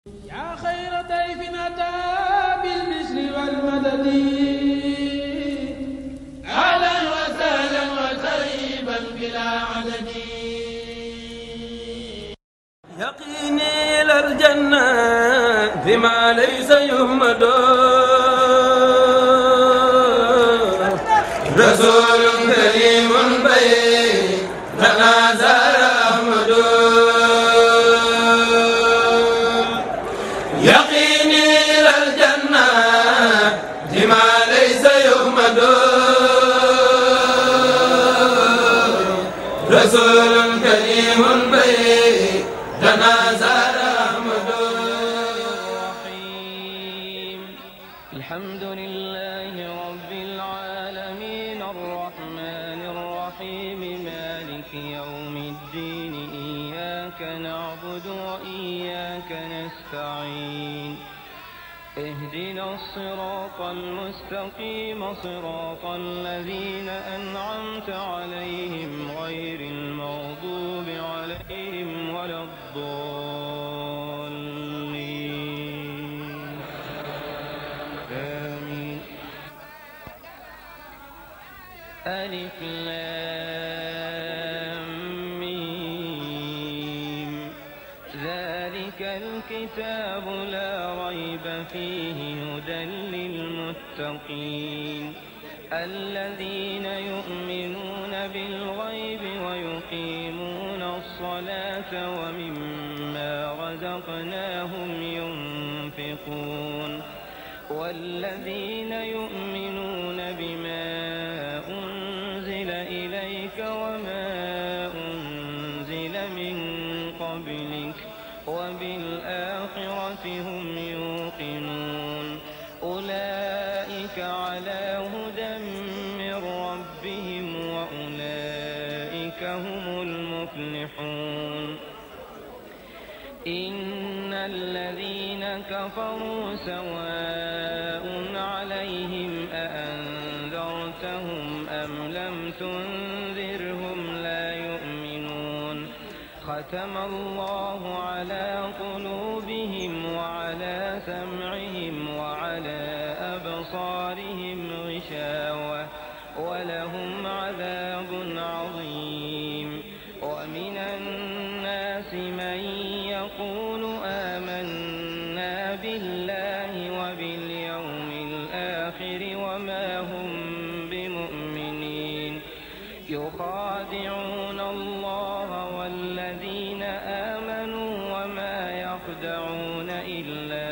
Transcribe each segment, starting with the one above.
yaa xayra dayfin ataa bil bishri wal madadi ahlan wa sahlan wa tarhiban bilaa adadi yaqiini ilal janna bimaa laysa yuhmadu rasuulun kariimun baynanaa zaara ahmadu رسول كريم بيننا زار أحمد الرحيم الحمد لله رب العالمين الرحمن الرحيم مالك يوم الدين إياك نعبد وإياك نستعين اهدنا الصراط المستقيم صراط الذين أنعمت عليهم غير المغضوب عليهم ولا الضالين آمين ألف لام ميم ذلك الكتاب لا ريب فيه هدى للمتقين الذين يؤمنون بالغيب ويقيمون الصلاة ومما رزقناهم ينفقون والذين يؤمنون بما أنزل إليك وما أنزل من قبلك وبالآخرة هم يوقنون أولئك على هدى من ربهم وأولئك هم المفلحون إن الذين كفروا سواء عليهم أأنذرتهم أم لم تنذرهم لا يؤمنون ختم الله على قلوبهم وعلى سمعهم وعلى أبصارهم غشاوة ولهم عذاب عظيم ومن الناس من يقول آمنا بالله وباليوم الآخر وما هم بمؤمنين يخادعون الله والذين آمنوا وما يخدعون إلا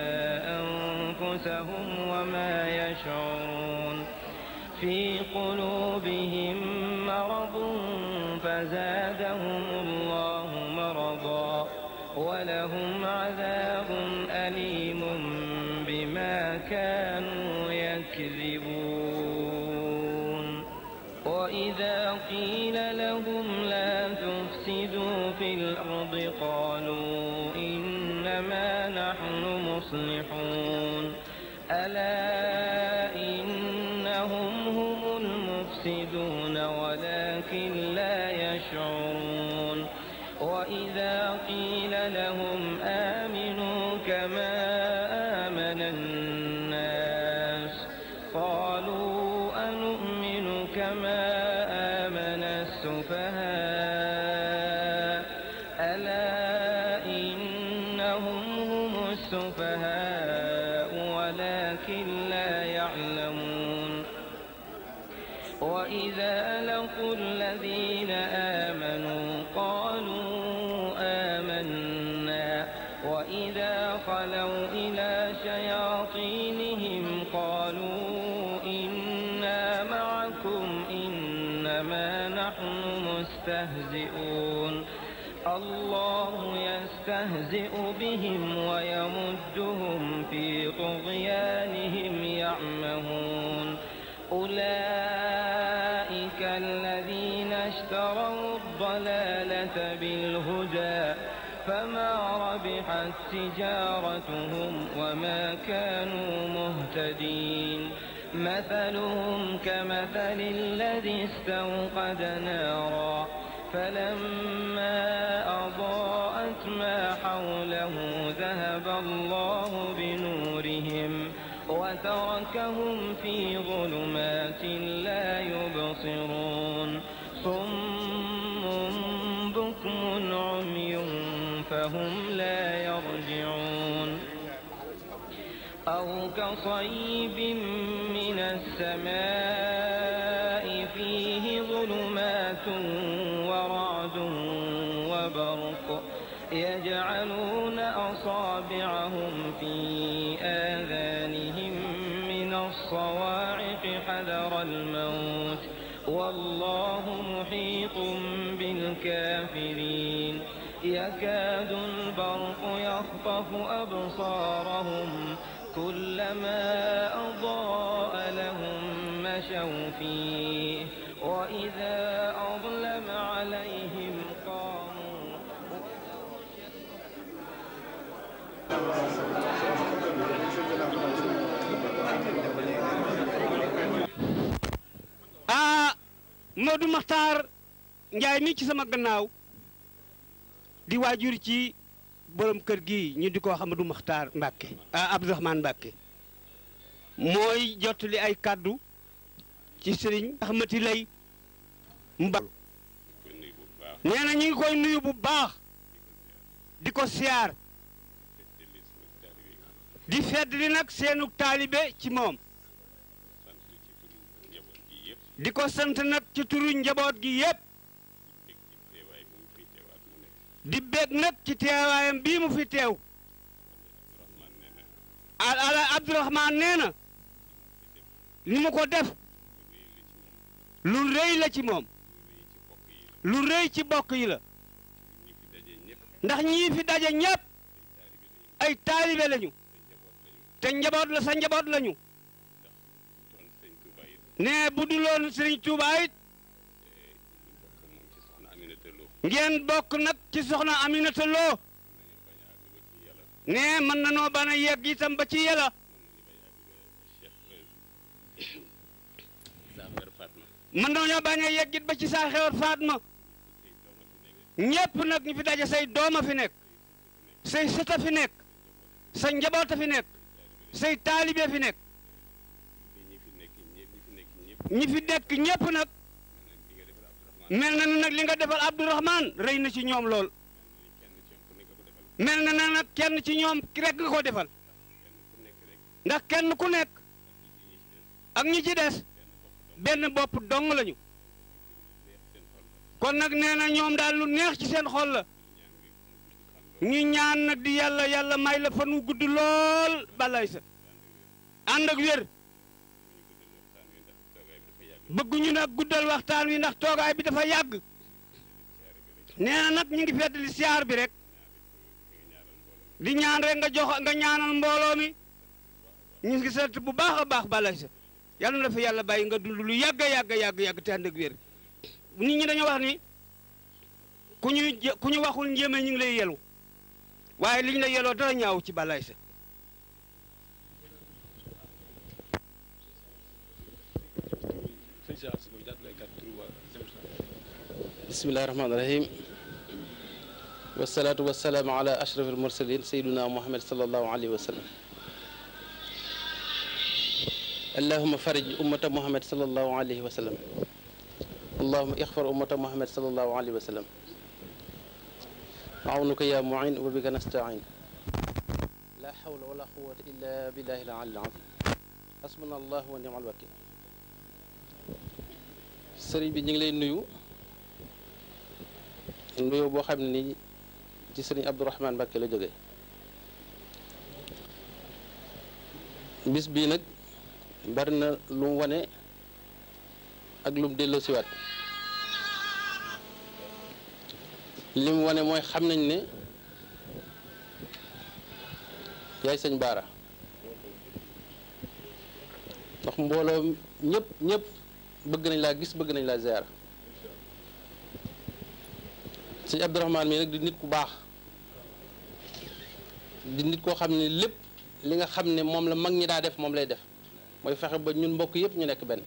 أنفسهم وما يشعرون في قلوبهم مرض فزادهم الله مرضا ولهم عذاب أليم بما كانوا يكذبون وإذا قيل لهم لا تفسدوا في الأرض قالوا إنما نحن مصلحون ألا إنهم هم المفسدون ولكن لا يشعرون وإذا قيل لهم آمنوا كما آمن الناس قالوا أنؤمن كما آمن السفهاء ألا إنهم هم السفهاء ولكن لا يعلمون وإذا لقوا الذين آمنوا قالوا آمنا وإذا خلوا إلى شياطينهم قالوا إنا معكم إنما نحن مستهزئون الله يستهزئ بهم ويمدهم في طغيانهم يعمهون أولئك الذين اشتروا الضلالة بالهدى فما ربحت تجارتهم وما كانوا مهتدين مثلهم كمثل الذي استوقد نارا فلما أضاءت ما حوله ذهب الله بنورهم وتركهم في ظلمات لا يبصرون صم بكم عمي فهم لا يرجعون أو كصيب من السماء فيه ظلمات ورعد وبرق يجعلون أصابعهم في آذانهم من الصواعق حذر الموت والله محيط بالكافرين يكاد البرق يخطف أبصارهم كلما أضاء لهم مشوا فيه وإذا أظلم عليهم قاموا Modou Makhtar Ndiaye mi ci sama gannaaw di waajur ci borom kër gi ñu di ko Amadou Makhtar Mbacke Abdourahmane Mbacke mooy jottali ay kàddu ci sëriñ Ahmati Lay Mbacke nee na ñu ngi koy nuyu bu baax di ko siyaar di fedd li nag seenu taalibe ci moom di ko sant nag ci turu njaboot gi yépp di bég nag ci teewaayam bii mu fi teew ala Abdourahmane nee na ni mu ko def lu rëy la ci moom lu rëy ci bokk yi la ndax ñii fi daje ñépp ay taalibe lañu te njaboot la sa njaboot lañu nee bu duloon Sëriñ Tuubaa it ngeen bokk nag ci soxna Aminata Lo nee mën na noo bañ a yegg itam ba ci yàlla mën nañoo bañ a yegg it ba ci saa xewar Fatma ñépp nag ñu fi daje say dooma fi nekk say sëta fi nekk sa njaboota fi nekk say taalibe fi nekk ñi fi nekk ñépp nag mel na nag li nga defal Abdourahmane rëy na ci ñoom lool mel na nag kenn ci ñoom rek nga ko defal ndax kenn ku nekk ak ñi ci des benn bopp dong lañu kon nag nee na ñoom daal lu neex ci seen xol la ñu ñaan nag di yàlla may la fan wu gudd lool balay sa ànd ak wér bëgguñu nag guddal waxtaan wi ndax toogaay bi dafa yàgg nee na nag ñu ngi fedd li siyaar bi rek di ñaan rek nga ñaanal mbooloo mi ñu ngi sant bu baax a baax balay sa yàlla na la fa yàlla bàyyi nga dund lu yàgg te ànd ak wér nit ñi dañoo wax ni ku ñu waxul njéeme ñu ngi lay yelu waaye liñ la yeloo dara ñaaw ci balay sa bismillahi rahmaani rahim wasalaatu wasalaamu ala ashraf almursalin sayyiduna muhammad sallallahu alayhi wa sallam allahuma farij ummata muhammad sallallahu alayhi wa sallam allahuma ixfar ummata muhammad sallallahu alayhi wa sallam awnuka ya muin wa bika nastain la hawla wala quwata illa billahi al-ali al-azim hasbuna allah wa ni'mal wakil sëriñ bi ñu ngi lay nuyu nuyoo boo xam ne nii ci sëriñ Abdourahmane Mbacke la jóge bis bii nag bari na lu mu wane ak lu mu delloosiwaat li mu wane mooy xam nañ ne yaay sëñ Baara ndax mbooloo ñëpp bëgg nañ laa gis bëgg nañ laa ziar sëñ Abdourahmane mi nag di nit ku baax di nit koo xam ne lépp li nga xam ne moom la mag ñi daa def moom lay def mooy fexe ba ñun mbokk yëpp ñu nekk benn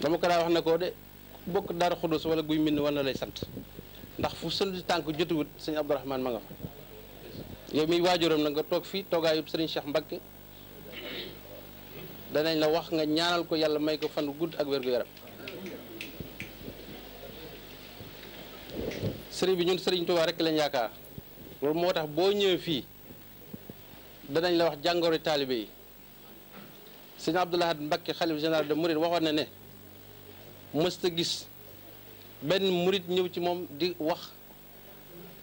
dama ko daa wax ne ko de bokk Daaru Xudoos wala guy mbind war na lay sant ndax fu sunu tànk jotuwut sëñ Abdourahmane ma nga fa yow miy waajuram na nga toog fii toogaayub sëriñ Cheikh Mbacké danañ la wax nga ñaanal ko yàlla may ko fan gudd ak wér-gu-yaram sëriñ bi ñun sëriñ Touba rek lañ yaakaar loolu moo tax boo ñëwee fii danañ la wax jàngoro taalibe yi sëñ Abdoul Ahad Mbacké xalif général de Mouride waxoon na ne mësta gis benn murit ñëw ci moom di wax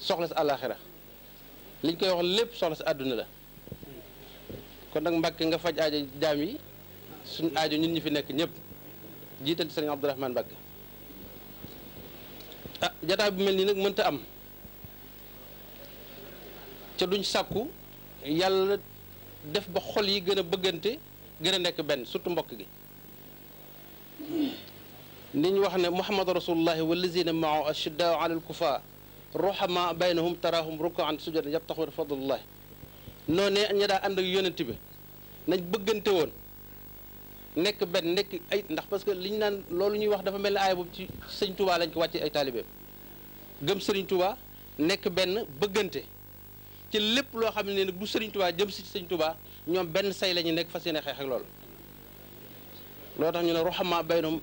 soxla si àllaaxira liñ koy wax lépp soxla si àdduna la kon nag Mbacké nga faj aajo jaam yi suñ aajo ñun ñi fi nekk ñëpp jiital sëriñ Abdourahmane Mbacké ah jataay bu mel nii nag mënta am ca duñ sàkku yàlla def ba xol yi gën a bëggante gën a nekk benn surtout mbokk gi ni ñu wax ne muhammadu rasulullahi wallazina maahu ashiddaau ala alkuffar ruhama baynahum tarahum rukaan sujadan yabtaxuna fadlullahi noonu ña daa ànd ak yonent bi nañ bëggante woon nekk benn nekk ay ndax parce que liñ naan loolu ñuy wax dafa mel ni aaya boobu ci sëñ Touba lañ ko wàcce ay taalibeem gëm sëriñ Touba nekk benn bëggante ci lépp loo xam ne nag du sëriñ Touba jëm si sëñ Touba ñoom benn say la ñu nekk fas yéene xeex ak loolu loo tax ñu ne ruhama baynahum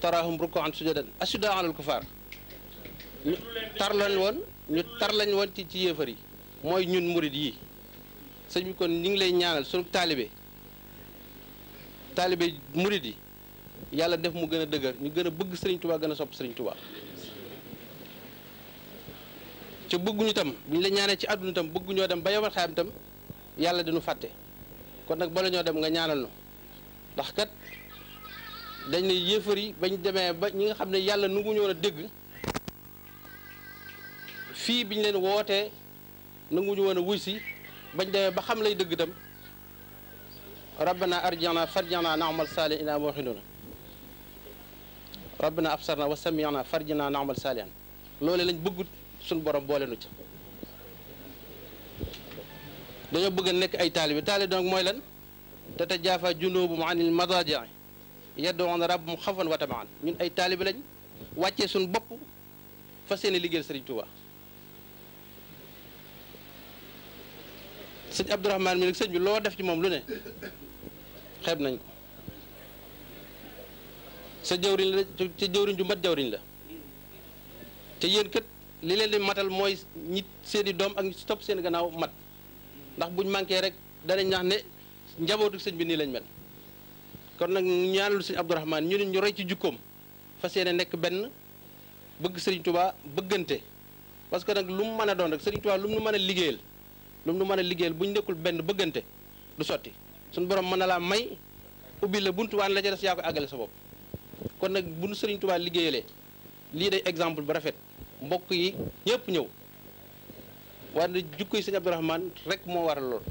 tarahum rukaan sujadan ashiddaau alal kuffar ñu tar lañ woon ci yéefar yi mooy ñun murid yi sëñ bi kon ñu ngi lay ñaanal sunu taalibe murid yi yàlla def mu gën a dëgër ñu gën a bëgg sëriñ Touba gën a sopp sëriñ Touba ca bëgguñu tam bu ñu la ñaanee ci àdduna tam bëgguñoo dem ba yomal xaayam tam yàlla dinu fàtte kon nag bala ñoo dem nga ñaanal nu ndax kat dañ ne yéefar yi bañ demee ba ñi nga xam ne yàlla nu ngu ñoon a dégg fii biñ leen wootee nanguñu woon a wuy si bañ demee ba xam lay dëgg itam rabbana arjana farjana naamal saalihan inaa muuqinuun rabbana absarna wa sami'na farjana naamal saalihan loole lañ bëggut suñ borom boole nu ca dañoo bëgg a nekk ay taalibe nag mooy lan tatajaafa junuubuhum anil madaaji' yad'uuna rabbahum xawfan wa tamaan ñun ay taalibe lañ wàccee suñ bopp fas yéene liggéeyal Sëriñ Tuubaa sëñ Abdourahmane mi nag sëñ bi loo def ci moom lu ne xeeb nañ ko sa jawriñ la ca jawriñ ju mat jawriñ la te yéen kat li leen di matal mooy ñi seeni doom ak ñi si topp seen gannaaw mat ndax buñ manqué rek danañ ñax ne njabootu sëñ bi nii lañ mel kon nag ñaanal sëñ Abdourahmane ñu ne ñu roy ci jukkoom fas yéene nekk benn bëgg Sëriñ Tuubaa bëggante parce que nag lu mu mën a doon rek Sëriñ Tuubaa lu mu nu mën a liggéeyal bu ñu nekkul benn bëggante du sotti suñu borom mën na laa may ubbi la buntu waan la ca des yaa ko àggale sa bopp kon nag bu nu Sëriñ Tuubaa liggéeyalee lii day exemple bu rafet mbokk yi ñëpp ñëw waaye jukko yi sëñ Abdourahmane rek moo waral lool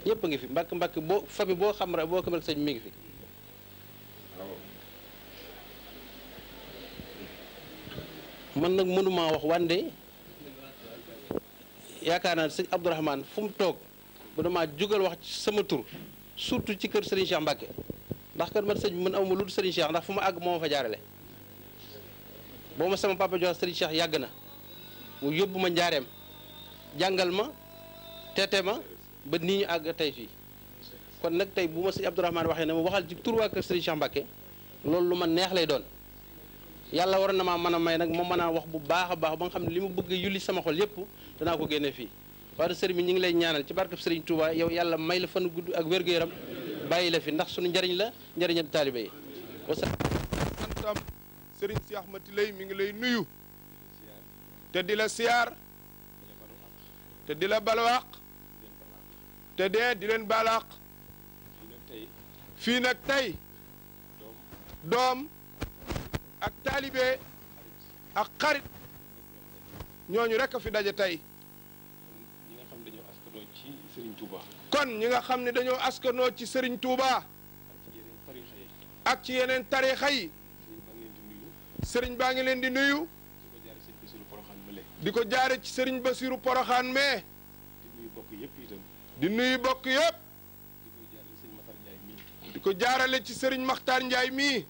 ñëpp a ngi fi mbàkk boo famille boo xam rek sëñ mi ngi fi man nag mënumaa wax wande yaakaar naa sëñ Abdourahmane fu mu toog bu damaa jógal wax ci sama tur surtout ci kër Serigne Cheikh Mbacké ndax kat man sëñ bi man awma lu dul Serigne Cheikh ndax fu ma àgg moo ma fa jaarale boo ma sama papa jox Serigne Cheikh yàgg na mu yóbbu ma njaareem jàngal ma teete ma ba nii ñu àgg tey fii kon nag tey bu ma sëñ Abdourahmane waxee ne ma waxal ci tur waa kër Serigne Cheikh Mbacké loolu lu ma neex lay doon yàlla waroon na maa mën a may nag ma mën a wax bu baax a baax ba nga xam ne li mu bëgg yulli sama xol yépp danaa ko génne fii waaye sëriñ bi ñu ngi lay ñaanal ci barkeb Serigne Touba yow yàlla may la fan gudd ak wér-gu-yaram bàyyi la fi ndax suñu njariñ la njariñal taalibe yi santam Serigne Cheikh Mati lay mi ngi lay nuyu te di la siyaar te di la balwaq te di leen balaq fii nag tey doom ak taalibe ak xarit ñooñu rek a fi daje tey kon ñi nga xam ne dañoo askanoo ci Serigne Touba ak ci yeneen tarixa yi Serigne baa ngi leen di nuyu di ko jaare ci Serigne Bassirou Poroxaan mais di nuyu bokk yëpp di ko jaarale ci Serigne Makhtar Ndiaye mii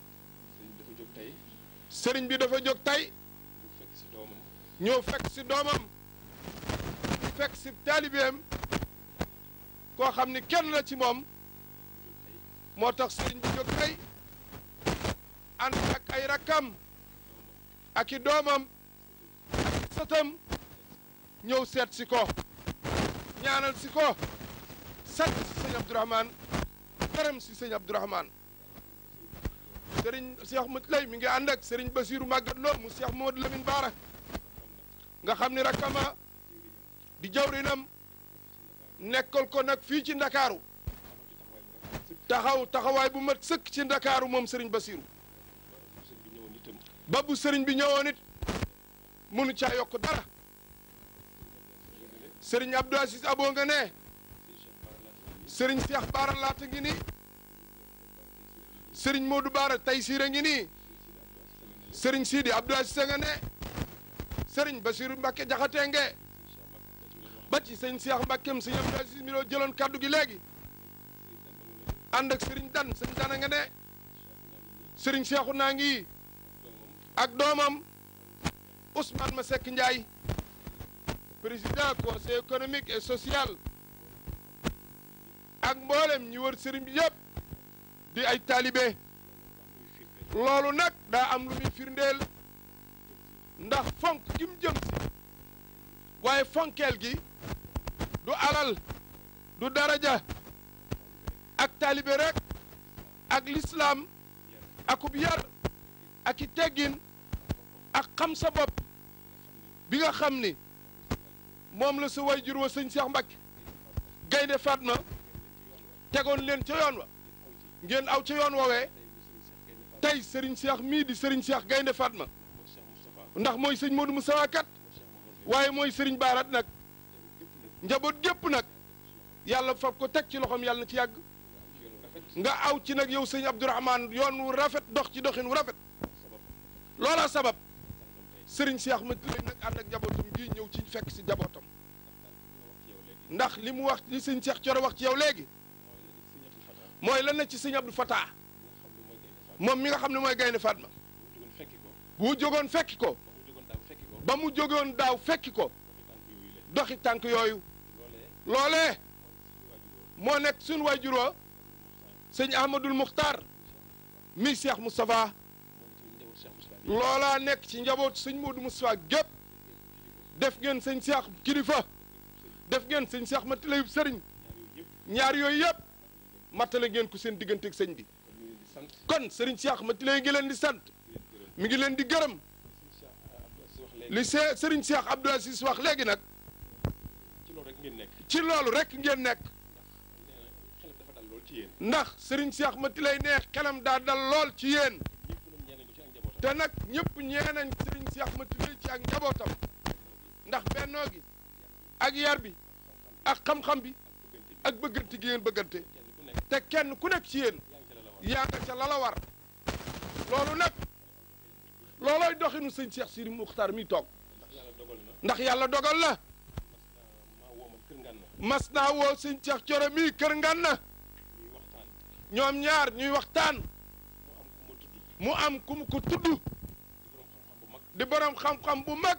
sëriñ bi dafa jóg tey ñëw fekk si doomam fekk si taalibeem koo xam ni kenn la ci moom moo tax sëriñ bi jóg tey ànd ak ay rakkam ak i doomam ak i sëtam ñëw seet si ko ñaanal si ko sant si sëñ Abdourahmane gërëm si sëñ Abdourahmane sëriñ Cheikh Mat Lay mi ngi ànd ak sëriñ Basiru Màggat Lo mu Cheikh Mamadou Lamine Baara nga xam ni rakkama di jawrinam nekkal ko nag fii ci ndakaaru taxawaay bu mat sëkk ci ndakaaru moom sëriñ Basiru ba bu sëriñ bi ñëwoon it mënu caa yokk dara sëriñ Abdou Aziz Abo nga ne sëriñ Cheikh Baara laata ngi nii sëriñ Modou Baara Taysiira ngi nii sëriñ Sidi Abdou Aziz nga ne sëriñ Basiru Mbàkke Jaxate nge ba ci sëñ Cheikh Mbàkkeem sëñ Abdou Aziz mi loo jëloon kaddu gi léegi ànd ak sëriñ Dan sëñ Dana nga ne sëriñ Cheikhu naa ngi ak doomam Ousmane Masseck Ndiaye président conseil économique et social ak mboolem ñi wër sëriñ bi yëpp di ay taalibe loolu nag daa am lu muy firndeel ndax fonk gi mu jëm si waaye fonkeel gi du alal du daraja ak taalibe rek ak lislaam akub yar ak i teggin ak xam sa bopp bi nga xam ni moom la sa waajur wa sëñ Cheikh Mbacke Gaynde Fatma tegoon leen ca yoon wa ngeen aw ca yoon woowee tey Serigne Cheikh mii di Serigne Cheikh Gaynde Fatma ndax mooy sëñ Modou Moustapha kat waaye mooy Serigne Baarat nag njaboot gépp nag yàlla fab ko teg ci loxoom yàlla na ci yàgg nga aw ci nag yow sëñ Abdourahmane yoon wu rafet dox ci doxin wu rafet loola sabab Serigne Cheikh Mat Lay nag ànd ak njabootam gi ñëw ci fekk si njabootam ndax li mu wax li sëñ Cheikh Coro wax ci yow léegi mooy lan na ci sëñ Abdou Fatah moom mi nga xam ne mooy Gaynde Fatma bu jógoon fekki ko ba mu jógoon daaw fekki ko doxi tànk yooyu loolee moo nekk suñu waajur wa sëñ Ahmadul Muxtaar mi Cheikh Moustapha loolaa nekk ci njaboot sëñ Modou Moustapha gépp def ngeen sëñ Cheikh kilifa def ngeen sëñ Cheikh Mat Layub sëriñ ñaar yooyu yëpp mattale ngeen ko seen digganteeg sëñ bi kon sëriñ Cheikh Mat Lay ngi leen di sant mi ngi leen di gërëm li sëriñ Cheikh Abdou Aziz wax léegi nag ci loolu rek ngeen nekk ndax sëriñ Cheikh Mat Lay ne xelam daa dal lool ci yéen te nag ñëpp ñeenañ sëriñ Cheikh Mat Lay ci ak njabootam ndax bennoo gi ak yar bi ak xam-xam bi ak bëggante gi ngeen bëggante te kenn ku nekk ci yéen yaa nga ca la la war loolu nag loolooy doxinu sëñ Cheikh Sidi Muxtaar mi toog ndax yàlla dogal na mas naa woo sëñ Cheikh Coro mi kër Nganna ñoom ñaar ñuy waxtaan mu am ku mu ko tudd di borom xam-xam bu mag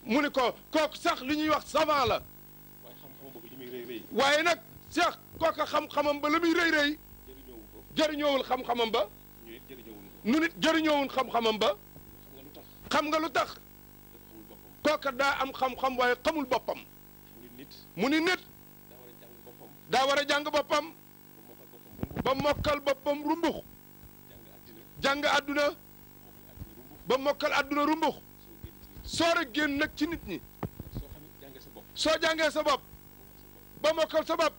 mu ni ko kooku sax li ñuy wax savant la waaye nag Cheikh kooka xam-xamam ba la muy rëy rëy jëriñoowul xam-xamam ba nu nit jëriñoowul xam-xamam ba xam nga lu tax kooka daa am xam-xam waaye xamul boppam mu ni nit daa war a jàng boppam ba mokkal boppam rumbux jàng àdduna ba mokkal àdduna rumbux soor a génn nag ci nit ñi soo jàngee sa bopp ba mokkal sa bopp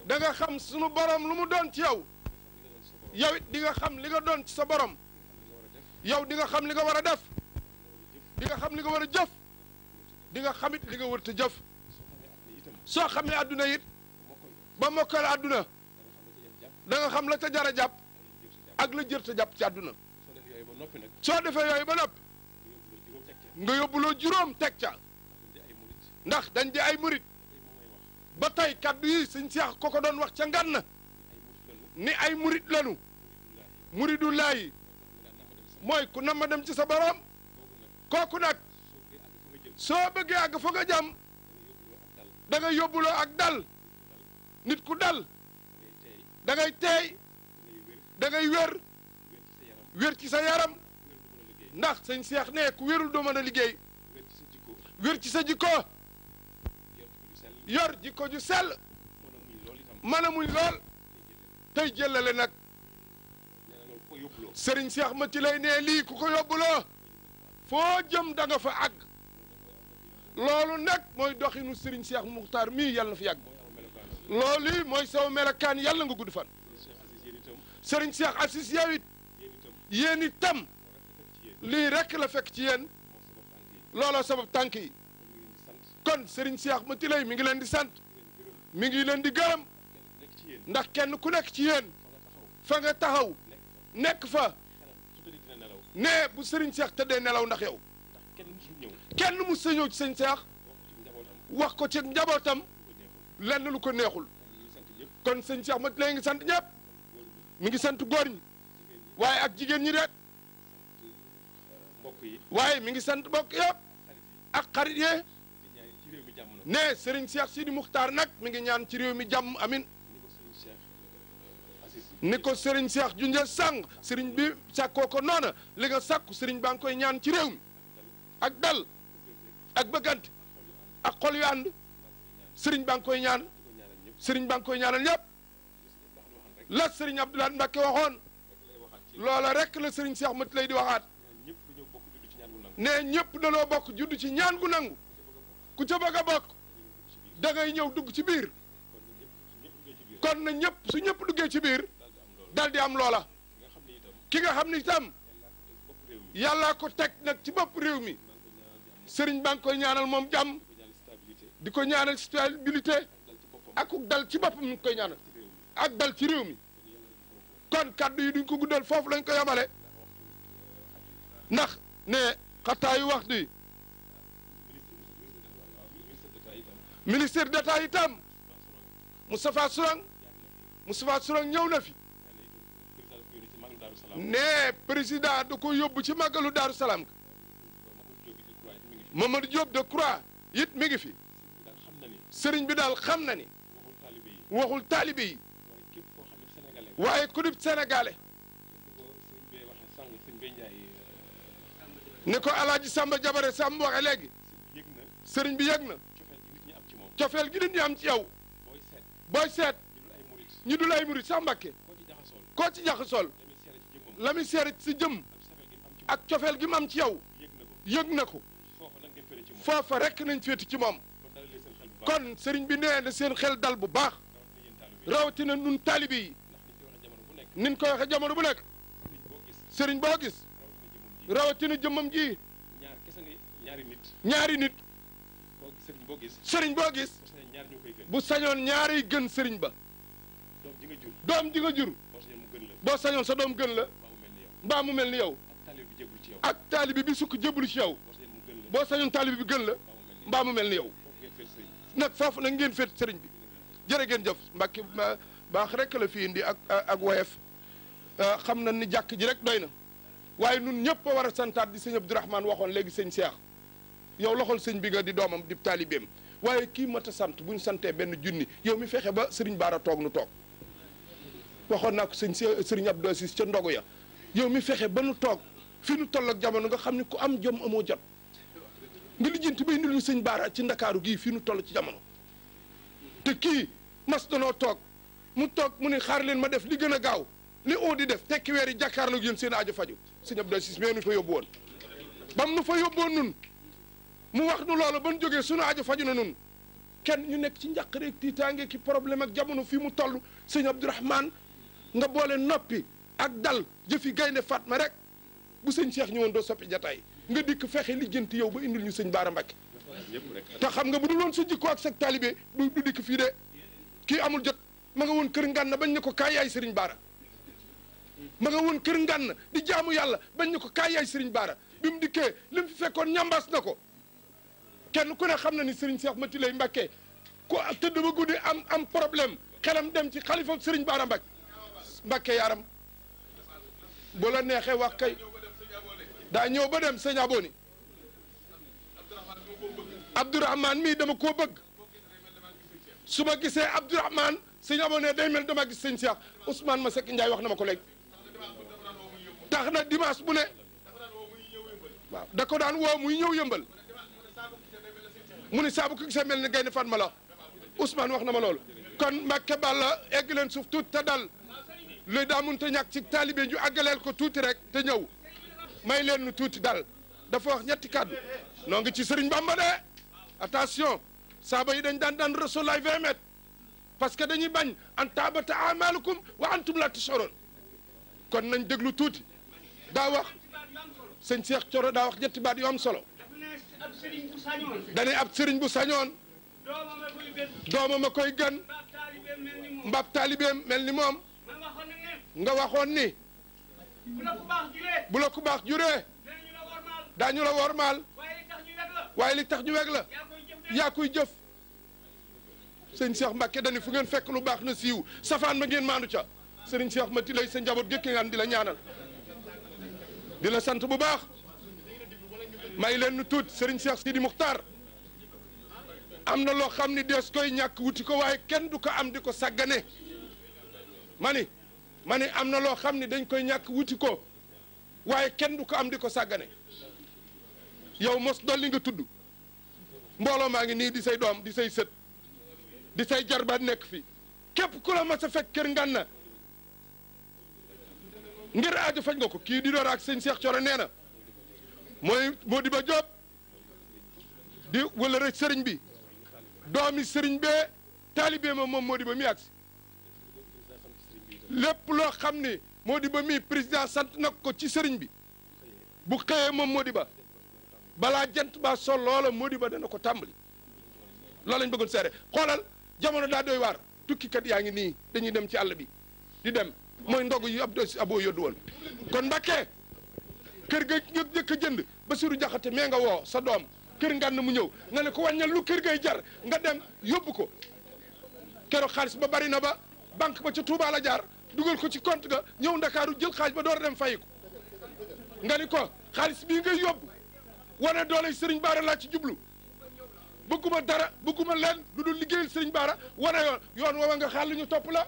da nga xam sunu borom lu mu doon ci yow yow it di nga xam li nga doon ci sa borom yow di nga xam li nga war a def di nga xam li nga war a jëf di nga xamit li nga war a jëf soo xamee àdduna it ba mokkal àdduna da nga xam la ca jar a jàpp ak la jër ta jàpp ci àdduna soo defee yooyu ba noppi nga yóbbuloo juróom teg ca ndax dañ di ay murit ba tey kaddu yi sëñ Seex ko doon wax ca Nganna ni ay murit lanu muridullahi mooy ku nam ma dem ci sa borom kooku nag soo bëggee àgg fa nga jëm da nga yóbbuloo ak dal nit ku dal da ngay teey da ngay wér ci sa yaram ndax sëñ Seex ne ku wérul doo mën a liggéey wér ci sa jikko yor jikko ju sell mën a muñ lool tey jëlale nag sëriñ Seex Mati lay ne lii ku ko yóbbuloo foo jëm da nga fa àgg loolu nag mooy doxinu sëriñ Seex Muxtaar mii yàlla na fi yàgg loolu yi mooy saw melakaan yàlla nga gudd fan sëriñ Seex Asis yow it yéen itam lii rek la fekk ci yéen looloo sabab tànk yi kon sëriñ Seex Mati lay mi ngi leen di sant mi ngi leen di gërëm ndax kenn ku nekk ci yéen fa nga taxaw nekk fa ne bu sëriñ Seex tëddee nelaw ndax yow kenn mu sa ñëw ci sëñ Seex wax ko ci njabootam lenn lu ko neexul kon sëñ Seex Mati lay ngi sant ñëpp mi ngi sant góor ñi waaye ak jigéen ñi de waaye mi ngi sant mbokk yëpp ak xarit yee ne sëriñ Seex Sidi Muxtaar nag mi ngi ñaan ci réew mi jàmm amin ni ko sëriñ Seex junjee sàng sëriñ bi sàkkoo ko noona li nga sàkku sëriñ baa ngi koy ñaan ci réew mi ak dal ak bëggante ak xol yu ànd sëriñ baa ngi koy ñaan sëriñ baa ngi koy ñaanal ñëpp la sëriñ Abdoulaye Mbacke waxoon loola rek la sëriñ Seex Mati lay di waxaat ne ñëpp danoo bokk judd ci ñaan gu nangu ku ca bëgg a bokk da ngay ñëw dugg ci biir kon na ñëpp su ñëpp duggee ci biir dal di am loola ki nga xam ni itam yàllaa ko teg nag ci bopp réew mi sëriñ baa ngi koy ñaanal moom jàmm di ko ñaanal stabilité ak dal ci boppam ñu koy ñaanal ak dal ci réew mi kon kaddu yi duñ ko guddal foofu lañ ko yamale ndax ne xataayu waxtu yi ministre d'état itam Moustapha Sourang ñëw na fi ne président da ko yóbbu ci màggalu Daaru Salaam Mamadou Diop Decroix it mi ngi fi sëriñ bi daal xam na ni waxul taalibe yi waaye ku dib sénégalais ni ko alaaji Samba Jabare Samb waxe léegi sëriñ bi yëg na cofeel gi nit ñi am ci yow booy seet ñu dul ay murit sax Mbàkke koo ci jaxasool la muy seere si jëm ak cofeel gi mu am ci yow yëg na ko foofa rek nañ féeti ci moom kon sëriñ bi nee na seen xel dal bu baax rawatina nun taalibe yi niñ koy waxe jamono bu nekk sëriñ boo gis rawatina jëmmam ji ñaari nit sëriñ boo gis bu sañoon ñaari gën sëriñ ba doom ji nga jur boo sañoon sa doom gën la mbaa mu mel ni yow ak taalibi bi sukk jébbalu ci yow boo sañoon taalibi bi gën la mbaa mu mel ni yow nag foofu nag ngeen féet sëriñ bi jërë ngeen jëf Mbàkke baax rek la fi indi ak woyef xam na ni jàkk ji rek doy na waaye nun ñëpp a war a santaat di sëñ Abdourahmane waxoon léegi sëñ Seex yow loxol sëñ bi nga di doomam di taalibeem waaye kii mat a sant bu ñu santee benn junni yow mi fexe ba sëriñ Baara toog nu toog waxoon naa ko sëriñ Abdou Aziz ca ndogu ya yow mi fexe ba nu toog fi nu toll ak jamono nga xam ni ku am jom amoo jot nga lijjanti bay indil ñu sëñ Baara ci ndakaaru gii fii nu toll ci jamono te kii mas danoo toog mu ne xaar leen ma def li gën a gaaw li oo di def tekki weer yi jàkkaarloog yéen seen aajo faju sëñ Abdou Aziz mee nu fa yóbbu woon bam nu fa yóbboon nun mu wax nu loolu ba nu jógee sunu aajo faju na nun kenn ñu nekk ci njàqare ak tiitaange ki problème ak jamono fii mu toll sëñ Abdourahmane nga boole noppi ak dal jëfi gaynde Fatma rek bu sëñ Cheikh ñëwoon doo soppi jataay nga dikk fexe lijjanti yow ba indil ñu sëñ Baara Mbàkke te xam nga bu dul woon sa jikko ak sa taalibe du dikk fii de kii amul jot ma nga woon kër ngànn bañ ne ko kaay yaay sëriñ Baara ma nga woon kër ngànn di jaamu yàlla bañ ne ko kaay yaay sëriñ Baara bi mu dikkee li mu fi fekkoon ñambaas na ko kenn ku ne xam na ni sëriñ Cheikh Mati lay Mbàkke ku tëdd ba guddi am problème xelam dem ci xalifa sëriñ Baara Mbàkke yaram bu la neexee wax kay daa ñëw ba dem sëñ Aboni Abdourahmane mii dama koo bëgg su ma gisee Abdourahmane sëñ Aboni day mel dama gis sëñ Cheikh Ousmane Masseck Ndiaye wax na ma ko léegi tax na dimanche bu ne waaw da ko daan woo muy ñëw yëmbal mu ni saa bu ko gisee mel ni Gaynde Fatma la Ousmane wax na ma loolu kon Mbàkke Balla egg leen suuf tuuti te dal luy daa mënut a ñàkk ci taalibe ñu àggaleel ko tuuti rek te ñëw may leen nu tuuti dal dafa wax ñetti kàddu noo ngi ci Sëriñ Bamba de attention saaba yi dañ daan Rasulullaay 20 mètres parce que dañuy bañ an taabata amalukum wa antum la tashurun kon nañ déglu tuuti daa wax sëñ Cheikh Thioro daa wax ñetti baat yu am solo dane ab sëriñ bu sañoon doomam a koy gën mbab taalibeem mel ni moom nga waxoon ni bu la ku baax juree daañu la wormaal waaye li tax ñu weg la yaa koy jëf sëñ Cheikh Mbacke dani fu ngeen fekk lu baax na siiw safaan ma ngeen maandu ca sëriñ Cheikh Mati lay sa njaboot gékki ngaan di la ñaanal di la sant bu baax may leen nu tuut sëriñ Cheikh Sidi Muxtaar am na loo xam ni dees koy ñàkk wuti ko waaye kenn du ko am di ko sàggane ma ni am na loo xam ni dañ koy ñàkk wuti ko waaye kenn du ko am di ko sàggane yow mos dolli nga tudd mbooloo maa ngi nii di say doom di say sët di say jarbaat nekk fi képp ku la mas a fekk kër Ngana ngir aajo faj nga ko kii di door ak sëñ Cheikh Thioro nee na mooy Modibo Diop di wala rek sëriñ bi doomi sëriñ bee taalibe ma moom Modibo mi agsi lépp loo xam ne Modibo mi président sant nag ko ci sëriñ bi bu xëyee moom Modibo balaa jant ba sol loola Modibo dana ko tàmbali loolu lañ bëggoon seere xoolal jamono daa doy waar tukkikat yaa ngi nii dañuy dem ci àll bi di dem mooy ndogu yi aboo yóddu woon kon Mbàkke kër ga nga jëkk a jënd Basiru Jaxate mee nga woo sa doom kër Ngana mu ñëw nga ne ko wàññal lu kër gay jar nga dem yóbbu ko keroog xaalis ba bari na ba banque ba ca Touba la jaar dugal ko ci compte ga ñëw Ndakaaru jël xaalis ba door a dem fay ko nga ni ko xaalis bii ngay yóbbu wane doole Sëriñ Baara laa ci jublu bëgguma dara bëgguma leen lu dul liggéeyal Sëriñ Baara wane yoon woowa nga xaal lu ñu topp la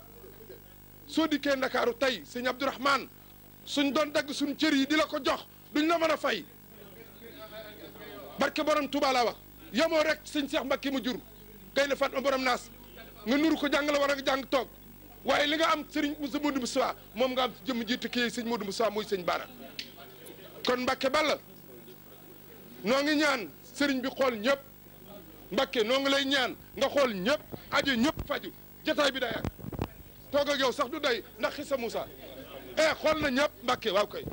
soo dikkee Ndakaaru tey sëñ Abdourahmane suñ doon dagg suñ cër yi di la ko jox duñ la mën a fay barke borom Touba laa wax yemoo rek sëñ Cheikh Mbacke mu jur Gaynde Fatma borom naas nga nuru ko jàng la war a jàng toog waaye li nga am sëriñ Moussa Modou Moussa moom nga am jëmm jiitu kii sëñ Modou Moussa muy sëñ Baara kon Mbacke Balla noo ngi ñaan sëriñ bi xool ñëpp Mbacke noo ngi lay ñaan nga xool ñëpp aju ñëpp faju jotaay bi day ak toog ak yow sax du day ndax xisa Moussa xool na ñëpp Mbacke waaw koy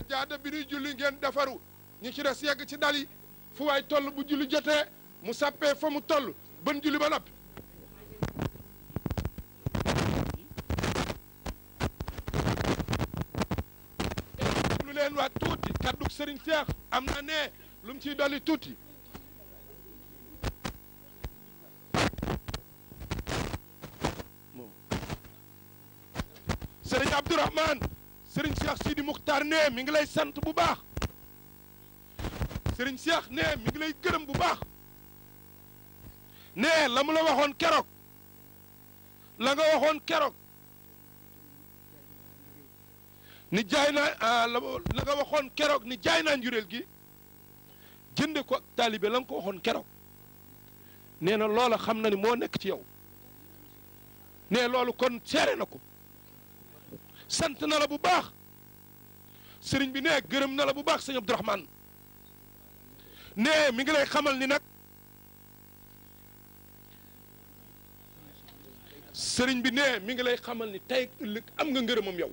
jaada bi ñuy julli ngeen defaru ñu ci des yegg ci dal yi fu waay toll bu julli jotee mu sàppee fa mu toll ban julli ba noppi lu leen waat tuuti kaddu sëriñ Seex am na ne lu mu ciy dolli tuuti sëriñ Abdourahmane sëriñ Cheikh Sidi Muxtaar ne mi ngi lay sant bu baax sëriñ Cheikh ne mi ngi lay gërëm bu baax ne la mu la waxoon keroog la nga waxoon keroog ni jaay naa la nga waxoon keroog ni jaay naa njureel gi jënde ko ak taalibe la nga ko waxoon keroog nee na loola xam na ni moo nekk ci yow ne loolu kon seere na ko sant na la bu baax sëriñ bi ne gërëm na la bu baax sëñ Abdourahmane ne mi ngi lay xamal ni nag sëriñ bi ne mi ngi lay xamal ni tey ëllëg am nga ngërëmam yow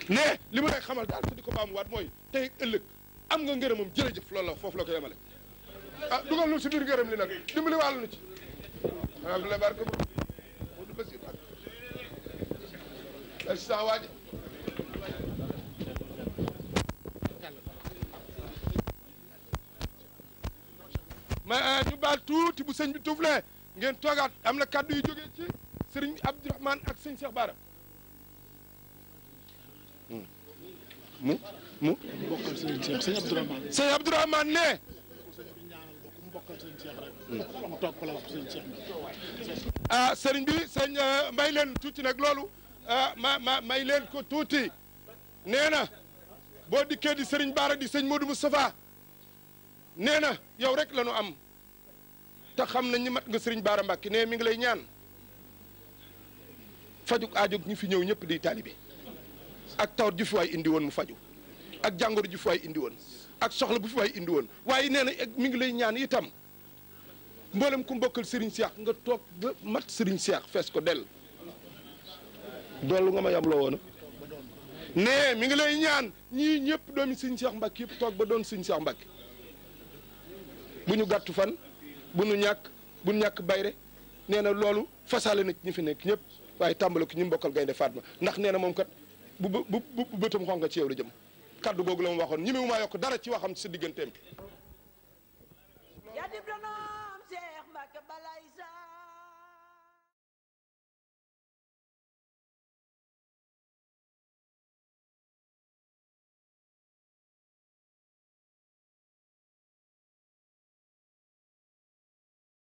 ne li ma lay xamal daal te di ko baamu waat mooy tey ëllëg am nga ngërëmam jërëjëf loolu la foofu la ko yemale ah dugal nu si biir ngërëm li nag dimbali wàllu nu ci alhamdulilah barke Modou Basir sa waaji ma ñu baal tuuti bu sëñ bi tuuflee ngeen toogaat am na kaddu yu jógee ci sëriñ Abdourahmane ak sëñ Cheikh Bara mu bokkal sëñ Cheikh sëñ Abdourahmane sëñ Abdourahmane ne bokkal sëñ Cheikh rek mu toog place sëñ Cheikh ah sëriñ bi sëñ may leen tuuti nag loolu may leen ko tuuti nee na boo dikkee di sëriñ Bara di sëñ Modou Moustapha nee na yow rek la ñu am te xam nañ ni mat nga sëriñ Bara Mbacke ne mi ngi lay ñaan fajuk aajog ñi fi ñëw ñëpp di taalibe ak tawat ju fi waay indi woon mu faju ak jàngoro ju fi waay indi woon ak soxla bu fi waay indi woon waaye nee na mi ngi lay ñaan itam mboolem ku mbokkal Serigne Cheikh nga toog ba mat Serigne Cheikh fees ko dell doolu nga ma yamloo woon ne mi ngi lay ñaan ñii ñëpp doomi Serigne Cheikh Mbacke yëpp toog ba doon Serigne Cheikh Mbacke bu ñu gàttu fan bu ñu ñàkk bayre nee na loolu fasaale na ñi fi nekk ñëpp waaye tàmbale ko ñu mbokkal Gaynde Fatma ndax nee na moom kat bu bëtam xonq ci yow la jëm kaddu googu la mu waxoon ñi mu maa yokk dara ci waxam ci sa digganteem ya dib donoom Cheikh Mbacke balay sa